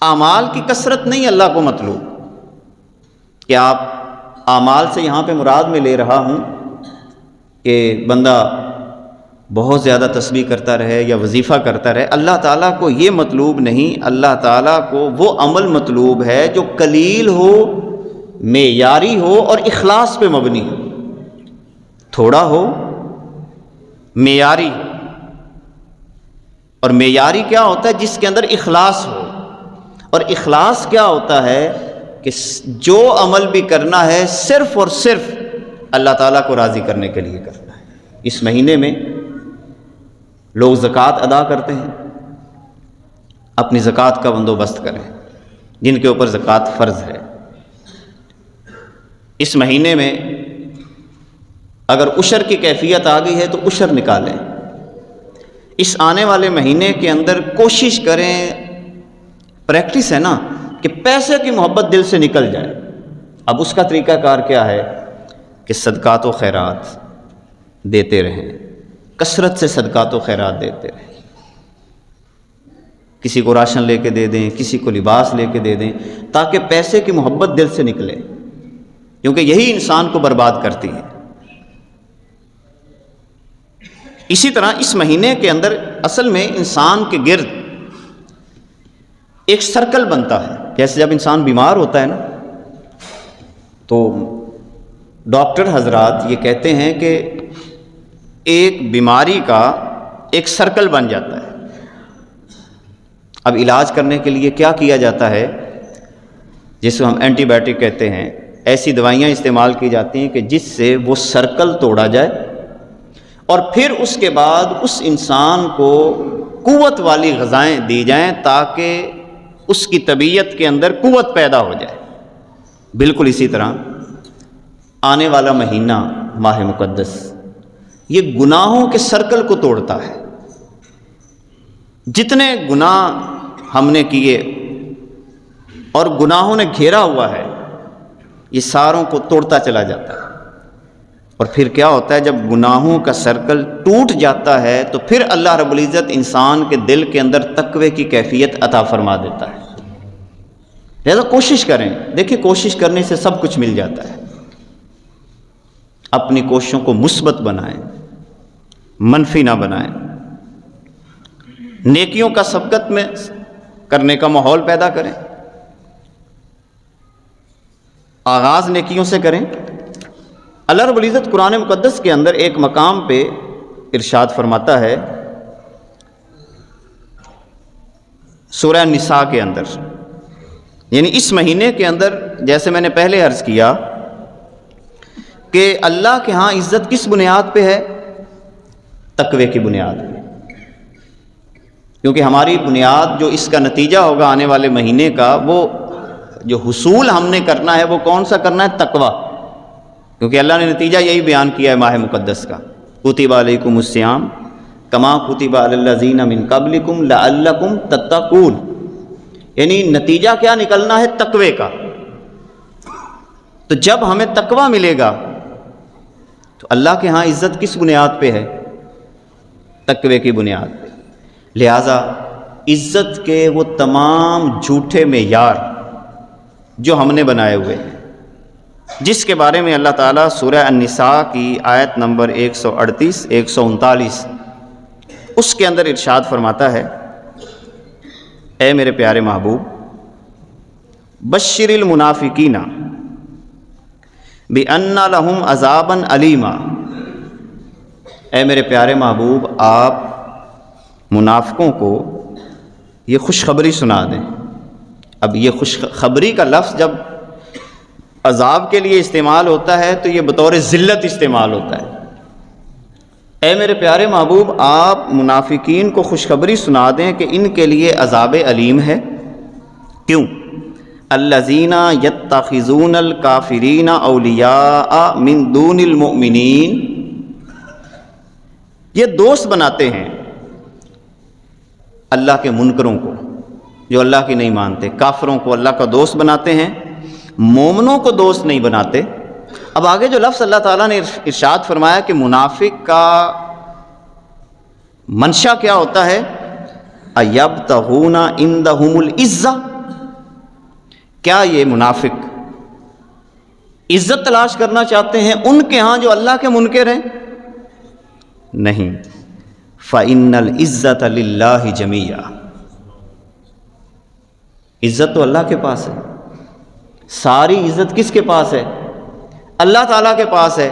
اعمال کی کثرت نہیں اللہ کو مطلوب کہ آپ اعمال سے یہاں پہ مراد میں لے رہا ہوں کہ بندہ بہت زیادہ تسبیح کرتا رہے یا وظیفہ کرتا رہے. اللہ تعالیٰ کو یہ مطلوب نہیں. اللہ تعالیٰ کو وہ عمل مطلوب ہے جو قلیل ہو، معیاری ہو اور اخلاص پہ مبنی ہو. تھوڑا ہو، معیاری. اور معیاری کیا ہوتا ہے؟ جس کے اندر اخلاص ہو. اور اخلاص کیا ہوتا ہے؟ کہ جو عمل بھی کرنا ہے صرف اور صرف اللہ تعالیٰ کو راضی کرنے کے لیے کرنا ہے. اس مہینے میں لوگ زکوٰۃ ادا کرتے ہیں. اپنی زکوٰۃ کا بندوبست کریں جن کے اوپر زکوٰۃ فرض ہے. اس مہینے میں اگر عشر کی کیفیت آ گئی ہے تو عشر نکالیں. اس آنے والے مہینے کے اندر کوشش کریں، پریکٹس ہے نا، کہ پیسے کی محبت دل سے نکل جائے. اب اس کا طریقہ کار کیا ہے؟ کہ صدقات و خیرات دیتے رہیں، کثرت سے صدقات و خیرات دیتے رہیں. کسی کو راشن لے کے دے دیں، کسی کو لباس لے کے دے دیں، تاکہ پیسے کی محبت دل سے نکلے، کیونکہ یہی انسان کو برباد کرتی ہے. اسی طرح اس مہینے کے اندر اصل میں انسان کے گرد ایک سرکل بنتا ہے. جیسے جب انسان بیمار ہوتا ہے نا، تو ڈاکٹر حضرات یہ کہتے ہیں کہ ایک بیماری کا ایک سرکل بن جاتا ہے. اب علاج کرنے کے لیے کیا کیا جاتا ہے؟ جس کو ہم اینٹی بائیوٹک کہتے ہیں. ایسی دوائیاں استعمال کی جاتی ہیں کہ جس سے وہ سرکل توڑا جائے، اور پھر اس کے بعد اس انسان کو قوت والی غذائیں دی جائیں تاکہ اس کی طبیعت کے اندر قوت پیدا ہو جائے. بالکل اسی طرح آنے والا مہینہ ماہ مقدس یہ گناہوں کے سرکل کو توڑتا ہے. جتنے گناہ ہم نے کیے اور گناہوں نے گھیرا ہوا ہے، یہ ساروں کو توڑتا چلا جاتا ہے. اور پھر کیا ہوتا ہے؟ جب گناہوں کا سرکل ٹوٹ جاتا ہے تو پھر اللہ رب العزت انسان کے دل کے اندر تقوی کی کیفیت عطا فرما دیتا ہے. لہذا کوشش کریں. دیکھیں، کوشش کرنے سے سب کچھ مل جاتا ہے. اپنی کوششوں کو مثبت بنائیں، منفی نہ بنائیں. نیکیوں کا سبقت میں کرنے کا ماحول پیدا کریں. آغاز نیکیوں سے کریں. اللہ رب العزت قرآن مقدس کے اندر ایک مقام پہ ارشاد فرماتا ہے، سورہ نساء کے اندر، یعنی اس مہینے کے اندر، جیسے میں نے پہلے عرض کیا کہ اللہ کے ہاں عزت کس بنیاد پہ ہے؟ تقوی کی بنیاد پہ. کیونکہ ہماری بنیاد جو اس کا نتیجہ ہوگا آنے والے مہینے کا، وہ جو حصول ہم نے کرنا ہے وہ کون سا کرنا ہے؟ تقوی. کیونکہ اللہ نے نتیجہ یہی بیان کیا ہے ماہ مقدس کا، کتب علیکم الصیام کما کتب علی الذین من قبلکم لعلکم تتقون. یعنی نتیجہ کیا نکلنا ہے؟ تقوی کا. تو جب ہمیں تقوی ملے گا تو اللہ کے ہاں عزت کس بنیاد پہ ہے؟ تقوی کی بنیاد پہ. لہذا عزت کے وہ تمام جھوٹے معیار جو ہم نے بنائے ہوئے ہیں، جس کے بارے میں اللہ تعالیٰ سورہ النساء کی آیت نمبر 138 139 اس کے اندر ارشاد فرماتا ہے، اے میرے پیارے محبوب، بشر المنافقین بأن لہم عذابا علیما. اے میرے پیارے محبوب، آپ منافقوں کو یہ خوشخبری سنا دیں. اب یہ خوشخبری کا لفظ جب عذاب کے لیے استعمال ہوتا ہے تو یہ بطور ذلت استعمال ہوتا ہے. اے میرے پیارے محبوب، آپ منافقین کو خوشخبری سنا دیں کہ ان کے لیے عذاب علیم ہے۔ کیوں؟ الذین یتخذون الکافرین اولیاء من دون المؤمنین، یہ دوست بناتے ہیں اللہ کے منکروں کو، جو اللہ کی نہیں مانتے، کافروں کو اللہ کا دوست بناتے ہیں، مومنوں کو دوست نہیں بناتے۔ اب آگے جو لفظ اللہ تعالیٰ نے ارشاد فرمایا کہ منافق کا منشا کیا ہوتا ہے، ایبتغون عندہم العزہ، کیا یہ منافق عزت تلاش کرنا چاہتے ہیں ان کے ہاں جو اللہ کے منکر ہیں؟ نہیں، فإن العزۃ للہ جمیعا، عزت تو اللہ کے پاس ہے، ساری عزت کس کے پاس ہے؟ اللہ تعالیٰ کے پاس ہے۔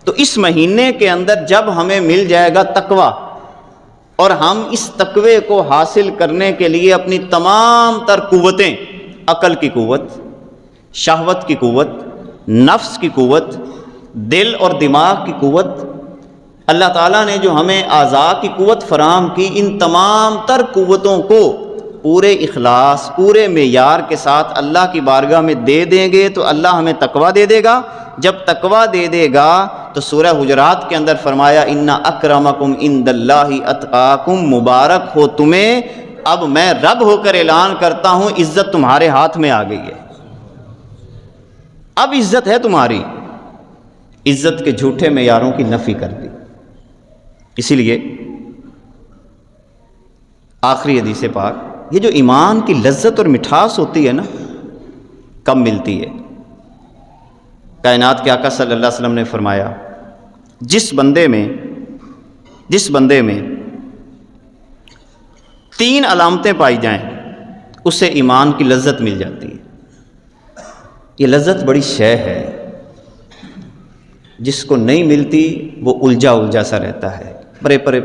تو اس مہینے کے اندر جب ہمیں مل جائے گا تقویٰ، اور ہم اس تقوی کو حاصل کرنے کے لیے اپنی تمام تر قوتیں، عقل کی قوت، شہوت کی قوت، نفس کی قوت، دل اور دماغ کی قوت، اللہ تعالیٰ نے جو ہمیں اعضاء کی قوت فراہم کی، ان تمام تر قوتوں کو پورے اخلاص، پورے معیار کے ساتھ اللہ کی بارگاہ میں دے دیں گے تو اللہ ہمیں تقویٰ دے دے گا۔ جب تقویٰ دے دے گا تو سورہ حجرات کے اندر فرمایا ان اکرمکم عند اللہ اتقاکم، مبارک ہو تمہیں، اب میں رب ہو کر اعلان کرتا ہوں عزت تمہارے ہاتھ میں آ گئی ہے، اب عزت ہے تمہاری۔ عزت کے جھوٹے معیاروں کی نفی کر دی۔ اسی لیے آخری حدیث پاک، یہ جو ایمان کی لذت اور مٹھاس ہوتی ہے نا، کب ملتی ہے؟ کائنات کے آقا صلی اللہ علیہ وسلم نے فرمایا جس بندے میں 3 علامتیں پائی جائیں اسے ایمان کی لذت مل جاتی ہے۔ یہ لذت بڑی شے ہے، جس کو نہیں ملتی وہ الجھا سا رہتا ہے،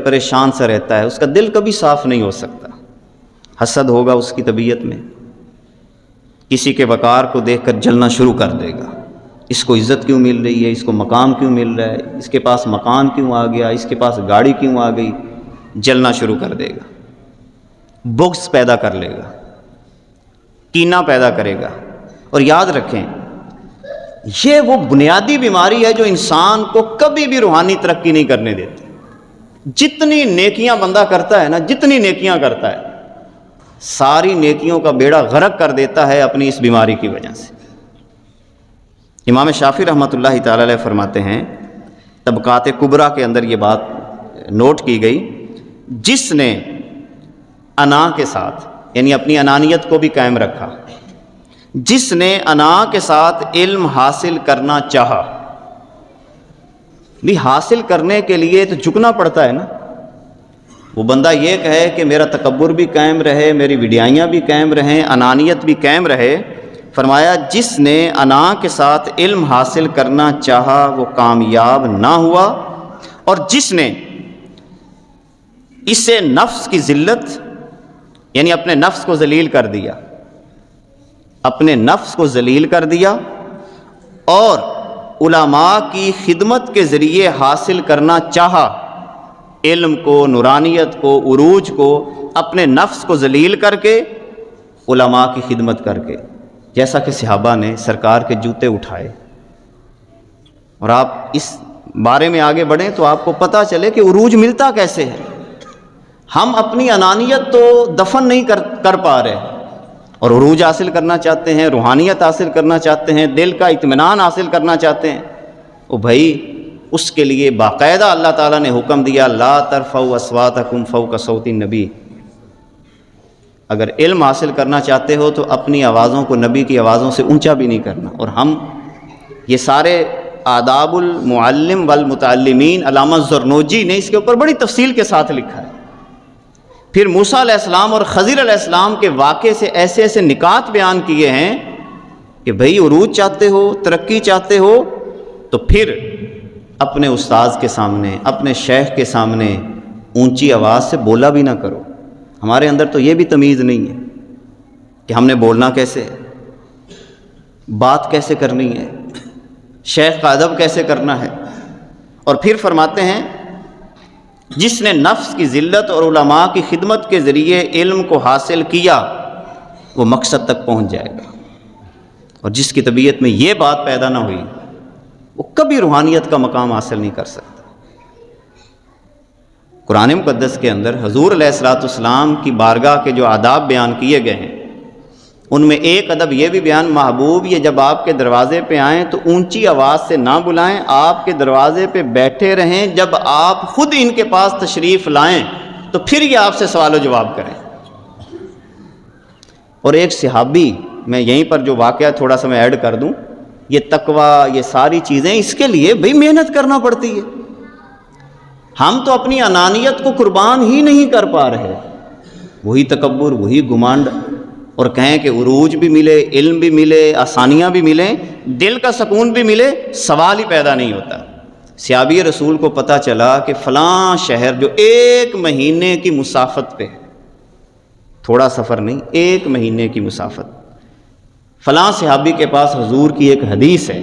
پریشان سا رہتا ہے، اس کا دل کبھی صاف نہیں ہو سکتا۔ حسد ہوگا اس کی طبیعت میں، کسی کے وقار کو دیکھ کر جلنا شروع کر دے گا، اس کو عزت کیوں مل رہی ہے، اس کو مقام کیوں مل رہا ہے، اس کے پاس مکان کیوں آ گیا، اس کے پاس گاڑی کیوں آ گئی، جلنا شروع کر دے گا، بغض پیدا کر لے گا، کینہ پیدا کرے گا۔ اور یاد رکھیں یہ وہ بنیادی بیماری ہے جو انسان کو کبھی بھی روحانی ترقی نہیں کرنے دیتی۔ جتنی نیکیاں بندہ کرتا ہے نا، جتنی نیکیاں کرتا ہے، ساری نیکیوں کا بیڑا غرق کر دیتا ہے اپنی اس بیماری کی وجہ سے۔ امام شافعی رحمۃ اللہ تعالی علیہ فرماتے ہیں، طبقات کبریٰ کے اندر یہ بات نوٹ کی گئی، جس نے انا کے ساتھ، یعنی اپنی انانیت کو بھی قائم رکھا، جس نے انا کے ساتھ علم حاصل کرنا چاہا، بھی حاصل کرنے کے لیے تو جھکنا پڑتا ہے نا۔ وہ بندہ یہ کہے کہ میرا تکبر بھی قائم رہے، میری وڈیائیاں بھی قائم رہیں، انانیت بھی قائم رہے، فرمایا جس نے انا کے ساتھ علم حاصل کرنا چاہا وہ کامیاب نہ ہوا، اور جس نے اسے نفس کی ذلت، یعنی اپنے نفس کو ذلیل کر دیا، اپنے نفس کو ذلیل کر دیا، اور علماء کی خدمت کے ذریعے حاصل کرنا چاہا، علم کو، نورانیت کو، عروج کو، اپنے نفس کو ذلیل کر کے، علماء کی خدمت کر کے، جیسا کہ صحابہ نے سرکار کے جوتے اٹھائے۔ اور آپ اس بارے میں آگے بڑھیں تو آپ کو پتہ چلے کہ عروج ملتا کیسے ہے۔ ہم اپنی انانیت تو دفن نہیں کر پا رہے، اور عروج حاصل کرنا چاہتے ہیں، روحانیت حاصل کرنا چاہتے ہیں، دل کا اطمینان حاصل کرنا چاہتے ہیں۔ او بھائی، اس کے لیے باقاعدہ اللہ تعالیٰ نے حکم دیا، لا ترفعوا اصواتکم فوق صوت النبی۔ اگر علم حاصل کرنا چاہتے ہو تو اپنی آوازوں کو نبی کی آوازوں سے اونچا بھی نہیں کرنا۔ اور ہم یہ سارے آداب المعلم والمتعلمین، علامہ زرنوجی نے اس کے اوپر بڑی تفصیل کے ساتھ لکھا ہے۔ پھر موسیٰ علیہ السلام اور خضر علیہ السلام کے واقعے سے ایسے ایسے نکات بیان کیے ہیں کہ بھئی عروج چاہتے ہو، ترقی چاہتے ہو تو پھر اپنے استاذ کے سامنے، اپنے شیخ کے سامنے اونچی آواز سے بولا بھی نہ کرو۔ ہمارے اندر تو یہ بھی تمیز نہیں ہے کہ ہم نے بولنا کیسے ہے، بات کیسے کرنی ہے، شیخ کا ادب کیسے کرنا ہے۔ اور پھر فرماتے ہیں جس نے نفس کی ذلت اور علماء کی خدمت کے ذریعے علم کو حاصل کیا وہ مقصد تک پہنچ جائے گا، اور جس کی طبیعت میں یہ بات پیدا نہ ہوئی وہ کبھی روحانیت کا مقام حاصل نہیں کر سکتا۔ قرآن مقدس کے اندر حضور علیہ الصلوۃ والسلام کی بارگاہ کے جو آداب بیان کیے گئے ہیں ان میں ایک ادب یہ بھی بیان، محبوب یہ جب آپ کے دروازے پہ آئیں تو اونچی آواز سے نہ بلائیں، آپ کے دروازے پہ بیٹھے رہیں، جب آپ خود ان کے پاس تشریف لائیں تو پھر یہ آپ سے سوال و جواب کریں۔ اور ایک صحابی، میں یہیں پر جو واقعہ تھوڑا سا میں ایڈ کر دوں، یہ تقویٰ، یہ ساری چیزیں اس کے لیے بھئی محنت کرنا پڑتی ہے۔ ہم تو اپنی انانیت کو قربان ہی نہیں کر پا رہے، وہی تکبر، وہی گمانڈ، اور کہیں کہ عروج بھی ملے، علم بھی ملے، آسانیاں بھی ملیں، دل کا سکون بھی ملے، سوال ہی پیدا نہیں ہوتا۔ صحابی رسول کو پتہ چلا کہ فلاں شہر جو 1 مہینے کی مسافت پہ ہے، تھوڑا سفر نہیں، 1 مہینے کی مسافت، فلاں صحابی کے پاس حضور کی ایک حدیث ہے،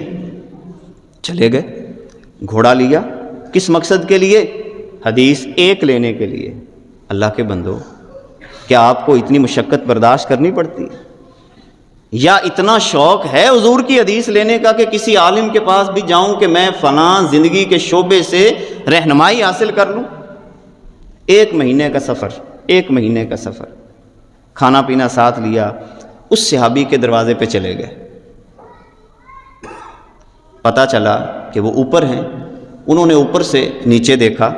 چلے گئے، گھوڑا لیا، کس مقصد کے لیے؟ حدیث ایک لینے کے لیے۔ اللہ کے بندو، کیا آپ کو اتنی مشقت برداشت کرنی پڑتی ہے؟ یا اتنا شوق ہے حضور کی حدیث لینے کا کہ کسی عالم کے پاس بھی جاؤں کہ میں فلاں زندگی کے شعبے سے رہنمائی حاصل کر لوں؟ 1 مہینے کا سفر، 1 مہینے کا سفر، کھانا پینا ساتھ لیا، اس صحابی کے دروازے پہ چلے گئے، پتہ چلا کہ وہ اوپر ہیں، انہوں نے اوپر سے نیچے دیکھا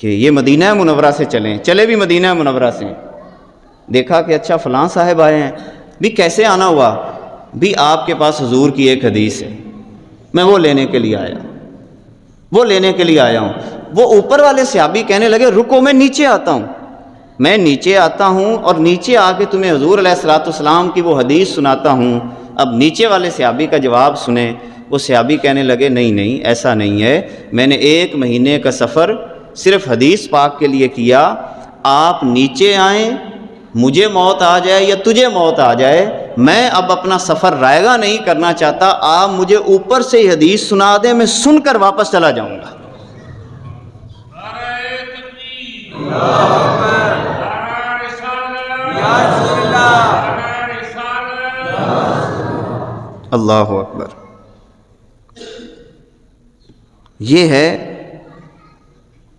کہ یہ مدینہ منورہ سے چلے بھی مدینہ منورہ سے، دیکھا کہ اچھا فلاں صاحب آئے ہیں، بھی کیسے آنا ہوا؟ بھی آپ کے پاس حضور کی ایک حدیث ہے، میں وہ لینے کے لیے آیا ہوں۔ وہ اوپر والے صحابی کہنے لگے رکو، میں نیچے آتا ہوں اور نیچے آ کے تمہیں حضور علیہ الصلوۃ والسلام کی وہ حدیث سناتا ہوں۔ اب نیچے والے صحابی کا جواب سنیں، وہ صحابی کہنے لگے نہیں ایسا نہیں ہے، میں نے 1 مہینے کا سفر صرف حدیث پاک کے لیے کیا، آپ نیچے آئیں، مجھے موت آ جائے یا تجھے موت آ جائے، میں اب اپنا سفر رائگاں نہیں کرنا چاہتا، آپ مجھے اوپر سے ہی حدیث سنا دیں، میں سن کر واپس چلا جاؤں گا۔ اللہ اکبر۔ یہ ہے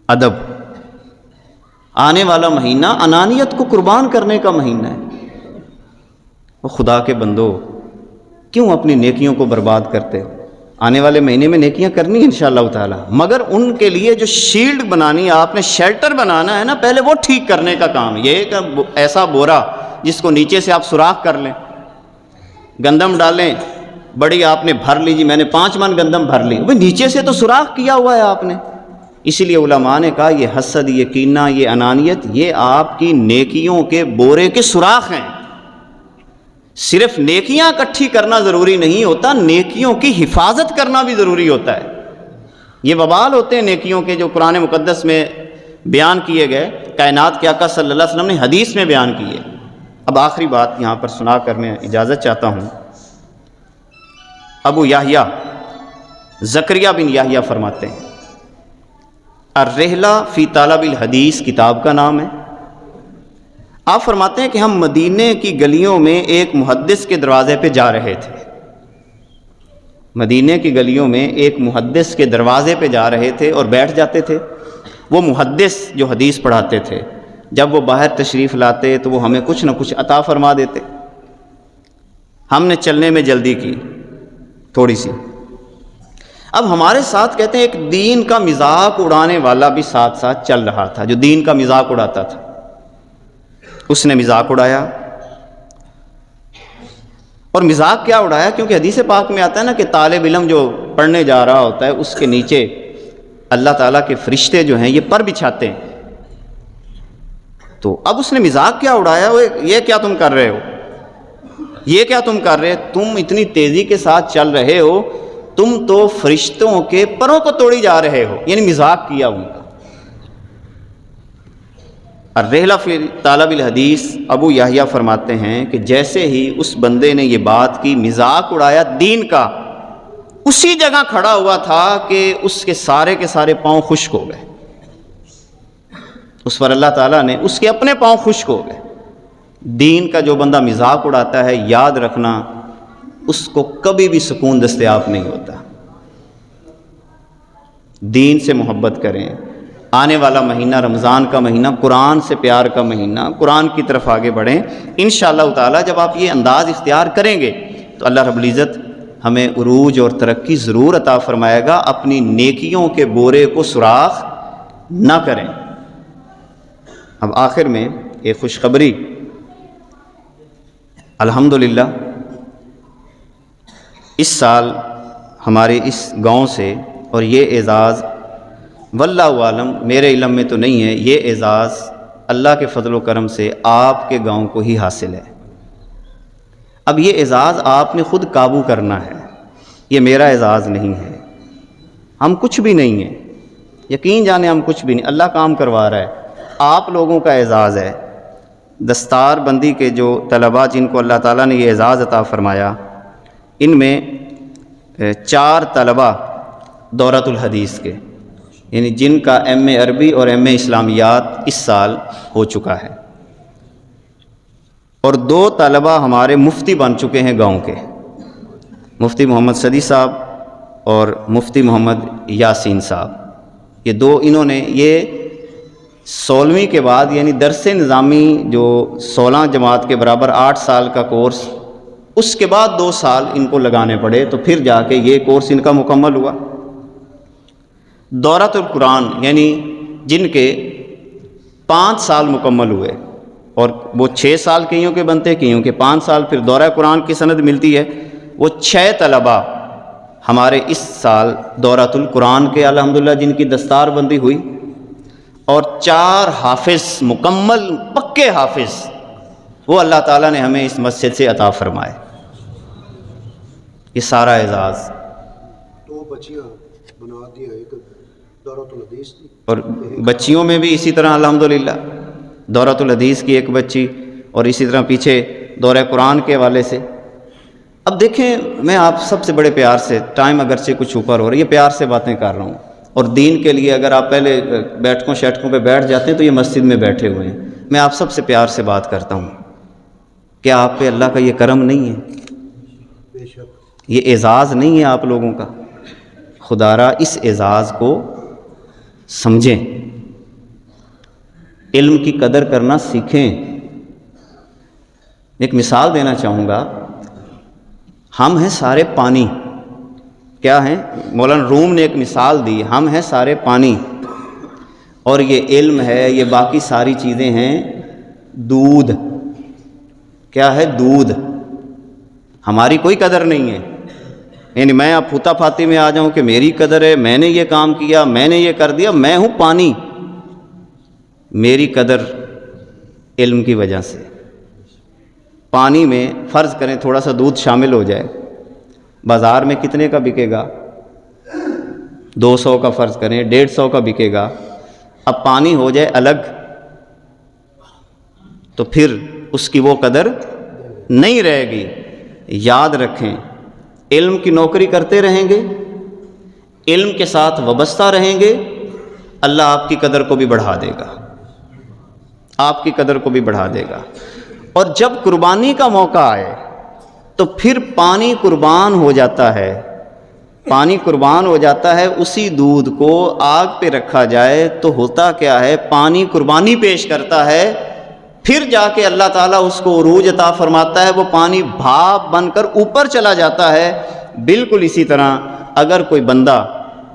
ادب۔ آنے والا مہینہ انانیت کو قربان کرنے کا مہینہ ہے۔ وہ خدا کے بندو، کیوں اپنی نیکیوں کو برباد کرتے ہو؟ آنے والے مہینے میں نیکیاں کرنی انشاءاللہ تعالی، مگر ان کے لیے جو شیلڈ بنانی، آپ نے شیلٹر بنانا ہے نا، پہلے وہ ٹھیک کرنے کا کام۔ یہ کہ ایسا بورا جس کو نیچے سے آپ سوراخ کر لیں، گندم ڈالیں، بڑی آپ نے بھر لی، جی میں نے 5 من گندم بھر لی، وہ نیچے سے تو سوراخ کیا ہوا ہے آپ نے۔ اسی لیے علماء نے کہا یہ حسد، یہ کینہ، یہ انانیت، یہ آپ کی نیکیوں کے بورے کے سوراخ ہیں۔ صرف نیکیاں اکٹھی کرنا ضروری نہیں ہوتا، نیکیوں کی حفاظت کرنا بھی ضروری ہوتا ہے۔ یہ وبال ہوتے ہیں نیکیوں کے جو قرآن مقدس میں بیان کیے گئے، کائنات کے آقا صلی اللہ علیہ وسلم نے حدیث میں بیان کیے۔ اب آخری بات یہاں پر سنا کر میں اجازت چاہتا ہوں۔ ابو یحییٰ زکریا بن یحییٰ فرماتے ہیں، الرحلہ فی طلب الحدیث کتاب کا نام ہے۔ آپ فرماتے ہیں کہ ہم مدینے کی گلیوں میں ایک محدث کے دروازے پہ جا رہے تھے، مدینے کی گلیوں میں ایک محدث کے دروازے پہ جا رہے تھے اور بیٹھ جاتے تھے۔ وہ محدث جو حدیث پڑھاتے تھے، جب وہ باہر تشریف لاتے تو وہ ہمیں کچھ نہ کچھ عطا فرما دیتے۔ ہم نے چلنے میں جلدی کی تھوڑی سی۔ اب ہمارے ساتھ کہتے ہیں ایک دین کا مذاق اڑانے والا بھی ساتھ ساتھ چل رہا تھا، جو دین کا مذاق اڑاتا تھا۔ اس نے مذاق اڑایا، اور مذاق کیا اڑایا؟ کیونکہ حدیث پاک میں آتا ہے نا کہ طالب علم جو پڑھنے جا رہا ہوتا ہے اس کے نیچے اللہ تعالیٰ کے فرشتے جو ہیں یہ پر بچھاتے ہیں۔ تو اب اس نے مذاق کیا اڑایا؟ یہ کیا تم کر رہے ہو؟ یہ کیا تم کر رہے؟ تم اتنی تیزی کے ساتھ چل رہے ہو، تم تو فرشتوں کے پروں کو توڑی جا رہے ہو، یعنی مذاق کیا ان کا۔ الرحلہ فی طلب الحدیث، ابو یحییٰ فرماتے ہیں کہ جیسے ہی اس بندے نے یہ بات کی، مذاق اڑایا دین کا، اسی جگہ کھڑا ہوا تھا کہ اس کے سارے پاؤں خشک ہو گئے۔ اس پر اللہ تعالیٰ نے اس کے اپنے پاؤں خشک ہو گئے۔ دین کا جو بندہ مذاق اڑاتا ہے، یاد رکھنا اس کو کبھی بھی سکون دستیاب نہیں ہوتا۔ دین سے محبت کریں۔ آنے والا مہینہ رمضان کا مہینہ، قرآن سے پیار کا مہینہ، قرآن کی طرف آگے بڑھیں۔ انشاءاللہ تعالیٰ جب آپ یہ انداز اختیار کریں گے تو اللہ رب العزت ہمیں عروج اور ترقی ضرور عطا فرمائے گا۔ اپنی نیکیوں کے بورے کو سوراخ نہ کریں۔ اب آخر میں ایک خوشخبری، الحمدللہ اس سال ہمارے اس گاؤں سے، اور یہ اعزاز واللہ عالم میرے علم میں تو نہیں ہے، یہ اعزاز اللہ کے فضل و کرم سے آپ کے گاؤں کو ہی حاصل ہے۔ اب یہ اعزاز آپ نے خود قابو کرنا ہے، یہ میرا اعزاز نہیں ہے، ہم کچھ بھی نہیں ہیں، یقین جانیں ہم کچھ بھی نہیں، اللہ کام کروا رہا ہے، آپ لوگوں کا اعزاز ہے۔ دستار بندی کے جو طلباء جن کو اللہ تعالیٰ نے یہ اعزاز عطا فرمایا، ان میں 4 طلباء دورۃ الحدیث کے، یعنی جن کا ایم اے عربی اور ایم اے اسلامیات اس سال ہو چکا ہے، اور 2 طلباء ہمارے مفتی بن چکے ہیں گاؤں کے، مفتی محمد صدی صاحب اور مفتی محمد یاسین صاحب۔ یہ 2 انہوں نے یہ 16ویں کے بعد، یعنی درس نظامی جو 16 جماعت کے برابر 8 سال کا کورس، اس کے بعد 2 سال ان کو لگانے پڑے، تو پھر جا کے یہ کورس ان کا مکمل ہوا۔ دورۃ القرآن یعنی جن کے 5 سال مکمل ہوئے، اور وہ 6 سال کئیوں کے بنتے، کئیوں کے 5 سال، پھر دورہ قرآن کی سند ملتی ہے، وہ 6 طلباء ہمارے اس سال دورۃ القرآن کے الحمدللہ جن کی دستار بندی ہوئی، اور 4 حافظ، مکمل پکے حافظ، وہ اللہ تعالیٰ نے ہمیں اس مسجد سے عطا فرمائے۔ یہ سارا اعزاز 2 بچیاں بنا دیا، ایک دورۃ الحدیث کی، اور بچیوں میں بھی اسی طرح الحمدللہ دورۃ الحدیث کی ایک بچی، اور اسی طرح پیچھے دورہ قرآن کے حوالے سے۔ اب دیکھیں، میں آپ سب سے بڑے پیار سے، ٹائم اگرچہ کچھ اوپر ہو رہا ہے، یہ پیار سے باتیں کر رہا ہوں، اور دین کے لیے اگر آپ پہلے بیٹھکوں شیٹکوں پہ بیٹھ جاتے ہیں تو یہ مسجد میں بیٹھے ہوئے ہیں۔ میں آپ سب سے پیار سے بات کرتا ہوں، کیا آپ پہ اللہ کا یہ کرم نہیں ہے؟ بے شک یہ اعزاز نہیں ہے آپ لوگوں کا؟ خدا را اس اعزاز کو سمجھیں، علم کی قدر کرنا سیکھیں۔ ایک مثال دینا چاہوں گا، ہم ہیں سارے پانی، کیا ہیں؟ مولانا روم نے ایک مثال دی، ہم ہیں سارے پانی، اور یہ علم ہے، یہ باقی ساری چیزیں ہیں دودھ۔ کیا ہے؟ دودھ۔ ہماری کوئی قدر نہیں ہے، یعنی میں اب پھوتا پھاتی میں آ جاؤں کہ میری قدر ہے، میں نے یہ کام کیا، میں نے یہ کر دیا، میں ہوں پانی۔ میری قدر علم کی وجہ سے۔ پانی میں فرض کریں تھوڑا سا دودھ شامل ہو جائے، بازار میں کتنے کا بکے گا؟ 200 کا فرض کریں، 150 کا بکے گا۔ اب پانی ہو جائے الگ تو پھر اس کی وہ قدر نہیں رہے گی۔ یاد رکھیں، علم کی نوکری کرتے رہیں گے، علم کے ساتھ وابستہ رہیں گے، اللہ آپ کی قدر کو بھی بڑھا دے گا، آپ کی قدر کو بھی بڑھا دے گا۔ اور جب قربانی کا موقع آئے تو پھر پانی قربان ہو جاتا ہے، پانی قربان ہو جاتا ہے۔ اسی دودھ کو آگ پہ رکھا جائے تو ہوتا کیا ہے؟ پانی قربانی پیش کرتا ہے، پھر جا کے اللہ تعالیٰ اس کو عروج عطا فرماتا ہے، وہ پانی بھاپ بن کر اوپر چلا جاتا ہے۔ بالکل اسی طرح اگر کوئی بندہ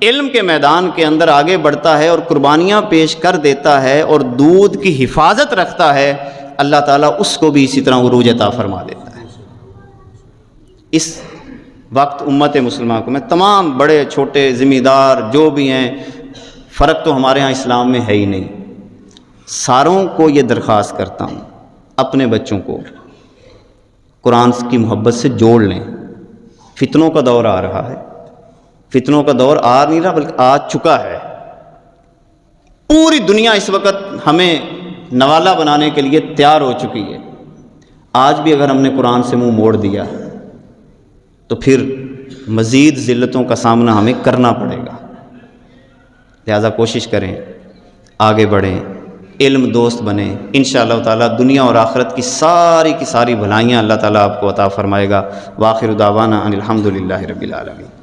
علم کے میدان کے اندر آگے بڑھتا ہے اور قربانیاں پیش کر دیتا ہے اور دودھ کی حفاظت رکھتا ہے، اللہ تعالیٰ اس کو بھی اسی طرح عروج عطا فرما دیتا ہے۔ اس وقت امت مسلمہ کو، میں تمام بڑے چھوٹے ذمہ دار جو بھی ہیں، فرق تو ہمارے ہاں اسلام میں ہے ہی نہیں، ساروں کو یہ درخواست کرتا ہوں، اپنے بچوں کو قرآن کی محبت سے جوڑ لیں۔ فتنوں کا دور آ رہا ہے، فتنوں کا دور آ نہیں رہا بلکہ آ چکا ہے۔ پوری دنیا اس وقت ہمیں نوالا بنانے کے لیے تیار ہو چکی ہے۔ آج بھی اگر ہم نے قرآن سے منہ موڑ دیا تو پھر مزید ذلتوں کا سامنا ہمیں کرنا پڑے گا۔ لہذا کوشش کریں، آگے بڑھیں، علم دوست بنیں، انشاءاللہ تعالیٰ دنیا اور آخرت کی ساری بھلائیاں اللہ تعالیٰ آپ کو عطا فرمائے گا۔ وآخر دعوانا ان الحمد للہ رب العالمین۔